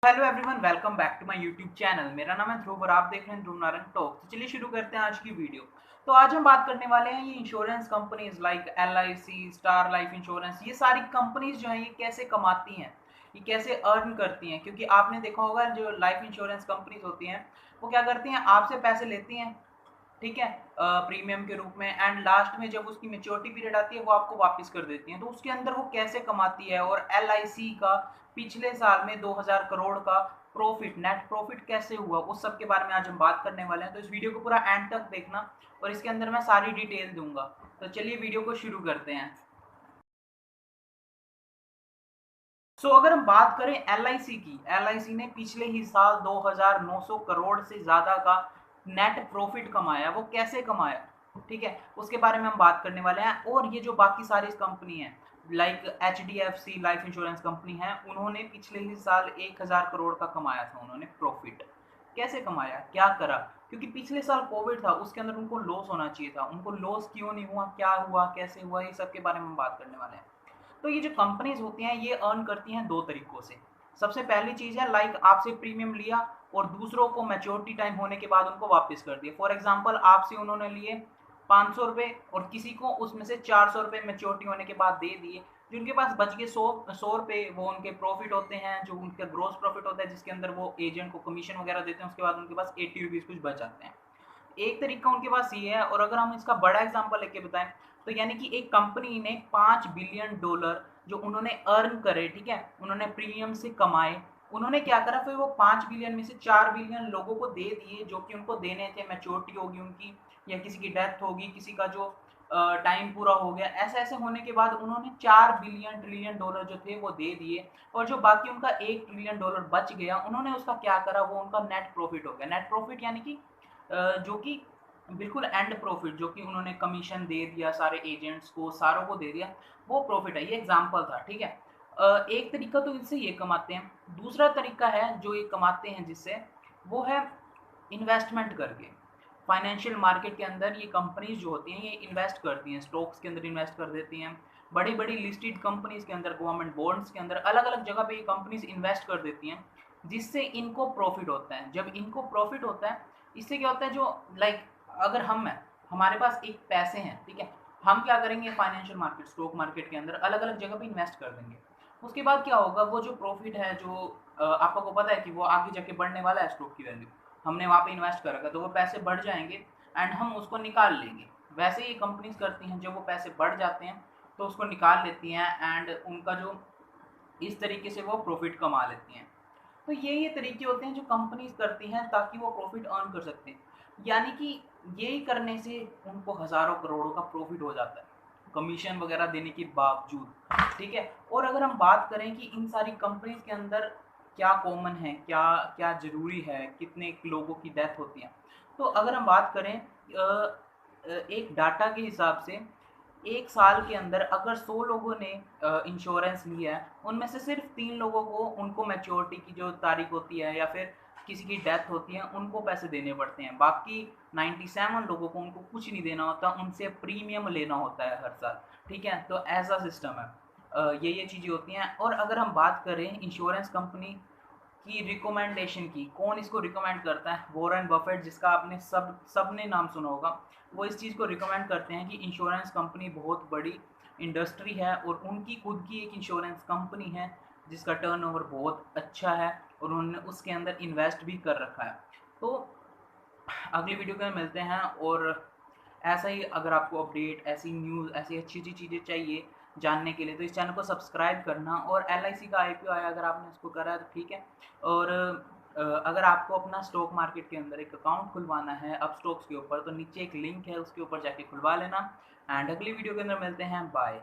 Hello everyone, welcome back to my YouTube channel. मेरा नाम है ध्रुव और आप देख रहे हैं ध्रुव नारंग टॉक। तो चलिए शुरू करते हैं आज की वीडियो। तो आज हम बात करने वाले हैं ये insurance companies like LIC, star life insurance, ये सारी कंपनीज जो हैं ये कैसे कमाती हैं, ये कैसे अर्न करती हैं। क्योंकि आपने देखा होगा जो लाइफ इंश्योरेंस कंपनीज होती हैं वो क्या करती हैं, आपसे पैसे लेती हैं, ठीक है, प्रीमियम के रूप में, एंड लास्ट में जब उसकी मेच्योरिटी पीरियड आती है वो आपको वापस कर देती हैं। तो उसके अंदर वो कैसे कमाती है, और LIC का पिछले साल में 2000 करोड़ का प्रॉफिट, नेट प्रॉफिट कैसे हुआ, उस सब के बारे में आज हम बात करने वाले हैं। तो इस वीडियो को पूरा एंड तक देखना और इसके अंदर मैं सारी डिटेल दूंगा। तो चलिए वीडियो को शुरू करते हैं। अगर हम बात करें LIC की, LIC ने पिछले ही साल 2900 करोड़ से ज्यादा का नेट प्रॉफिट कमाया। वो कैसे कमाया, ठीक है, उसके बारे में हम बात करने वाले हैं। और ये जो बाकी सारी कंपनी है like HDFC life insurance company है, उन्होंने पिछले ही साल 1000 करोड़ का कमाया था उन्होंने प्रॉफिट। कैसे कमाया, क्या करा, क्योंकि पिछले साल कोविड था, उसके अंदर उनको लॉस होना चाहिए था। उनको लॉस क्यों नहीं हुआ, क्या हुआ, कैसे हुआ, ये सब के बारे में हम बात करने वाले हैं। तो ये जो कंपनीज होती हैं ये अर्न करती हैं दो तरीकों से। सबसे पहली चीज है लाइक आपसे प्रीमियम लिया और दूसरों को मैच्योरिटी टाइम होने के बाद उनको वापस कर दिया। फॉर एग्जांपल आपसे उन्होंने लिए 500 रुपये और किसी को उसमें से 400 रुपये मैच्योरिटी होने के बाद दे दिए। जो उनके पास बच गए 100 रुपये, वो उनके प्रॉफिट होते हैं, जो उनका ग्रोस प्रॉफिट होता है, जिसके अंदर वो एजेंट को कमीशन वगैरह देते हैं। उसके बाद उनके पास 80 रुपीज़ कुछ बच जाते हैं। एक तरीका उनके पास ये है। और अगर हम इसका बड़ा एग्जांपल लेके बताएं तो यानी कि एक कंपनी ने $5 बिलियन जो उन्होंने अर्न करे, ठीक है, उन्होंने प्रीमियम से कमाए, उन्होंने क्या करा, फिर वो 5 बिलियन में से 4 बिलियन लोगों को दे दिए जो कि उनको देने थे। मैच्योरिटी होगी उनकी, या किसी की डेथ होगी, किसी का जो टाइम पूरा हो गया, ऐसे ऐसे होने के बाद उन्होंने 4 बिलियन ट्रिलियन डॉलर जो थे वो दे दिए। और जो बाकी उनका $1 ट्रिलियन बच गया, उन्होंने उसका क्या करा, वो उनका नेट प्रॉफिट हो गया। नेट प्रॉफिट यानी कि जो कि बिल्कुल एंड प्रॉफिट, जो कि उन्होंने कमीशन दे दिया सारे एजेंट्स को, सारों को दे दिया, वो प्रॉफिट है। ये एग्जांपल था, ठीक है। एक तरीका तो इससे ये कमाते हैं। दूसरा तरीका है जो ये कमाते हैं जिससे, वो है इन्वेस्टमेंट करके। फाइनेंशियल मार्केट के अंदर ये कंपनीज जो होती हैं ये इन्वेस्ट करती हैं, स्टॉक्स के अंदर इन्वेस्ट कर देती हैं, बड़ी बड़ी लिस्टेड कंपनीज के अंदर, गवर्नमेंट बॉन्ड्स के अंदर, अलग अलग जगह पे ये कंपनीज इन्वेस्ट कर देती हैं, जिससे इनको प्रॉफिट होता है। जब इनको प्रॉफिट होता है, इससे क्या होता है, जो लाइक अगर हम हैं, हमारे पास एक पैसे हैं, ठीक है, हम क्या करेंगे, फाइनेंशियल मार्केट, स्टॉक मार्केट के अंदर अलग अलग जगह पे इन्वेस्ट कर देंगे। उसके बाद क्या होगा, वो जो प्रॉफिट है, जो आपको पता है कि वो आगे जाके बढ़ने वाला है, स्टॉक की वैल्यू, हमने वहाँ पे इन्वेस्ट कर रखा, तो वो पैसे बढ़ जाएंगे एंड हम उसको निकाल लेंगे। वैसे ही कंपनीज करती हैं, जब वो पैसे बढ़ जाते हैं तो उसको निकाल लेती हैं एंड उनका जो इस तरीके से वो प्रॉफिट कमा लेती हैं। तो ये तरीके होते हैं जो कंपनीज करती हैं ताकि वो प्रॉफिट अर्न कर सकते हैं। यानी कि यही करने से उनको हजारों करोड़ों का प्रॉफिट हो जाता है कमीशन वगैरह देने के बावजूद, ठीक है। और अगर हम बात करें कि इन सारी कंपनीज के अंदर क्या कॉमन है, क्या क्या जरूरी है, कितने लोगों की डेथ होती है, तो अगर हम बात करें एक डाटा के हिसाब से, एक साल के अंदर अगर 100 लोगों ने इंश्योरेंस लिया है, उनमें से सिर्फ 3 लोगों को उनको मैच्योरिटी की जो तारीख होती है या फिर किसी की डेथ होती है उनको पैसे देने पड़ते हैं। बाकी 97 लोगों को उनको कुछ नहीं देना होता, उनसे प्रीमियम लेना होता है हर साल, ठीक है। तो ऐसा सिस्टम है। ये चीज़ें होती हैं। और अगर हम बात करें इंश्योरेंस कंपनी की रिकमेंडेशन की, कौन इसको रिकमेंड करता है, वॉरेन बफेट, जिसका आपने सबने नाम सुना होगा, वो इस चीज़ को रिकमेंड करते हैं कि इंश्योरेंस कंपनी बहुत बड़ी इंडस्ट्री है और उनकी खुद की एक इंश्योरेंस कंपनी है जिसका टर्नओवर बहुत अच्छा है और उन्होंने उसके अंदर इन्वेस्ट भी कर रखा है। तो अगली वीडियो में मिलते हैं। और ऐसा ही अगर आपको अपडेट, ऐसी न्यूज़, ऐसी अच्छी अच्छी चीज़ें चाहिए जानने के लिए, तो इस चैनल को सब्सक्राइब करना। और LIC का IPO आया, अगर आपने उसको करा है तो ठीक है। और अगर आपको अपना स्टॉक मार्केट के अंदर एक अकाउंट खुलवाना है अब स्टॉक्स के ऊपर, तो नीचे एक लिंक है, उसके ऊपर जाके खुलवा लेना। एंड अगली वीडियो के अंदर मिलते हैं। बाय।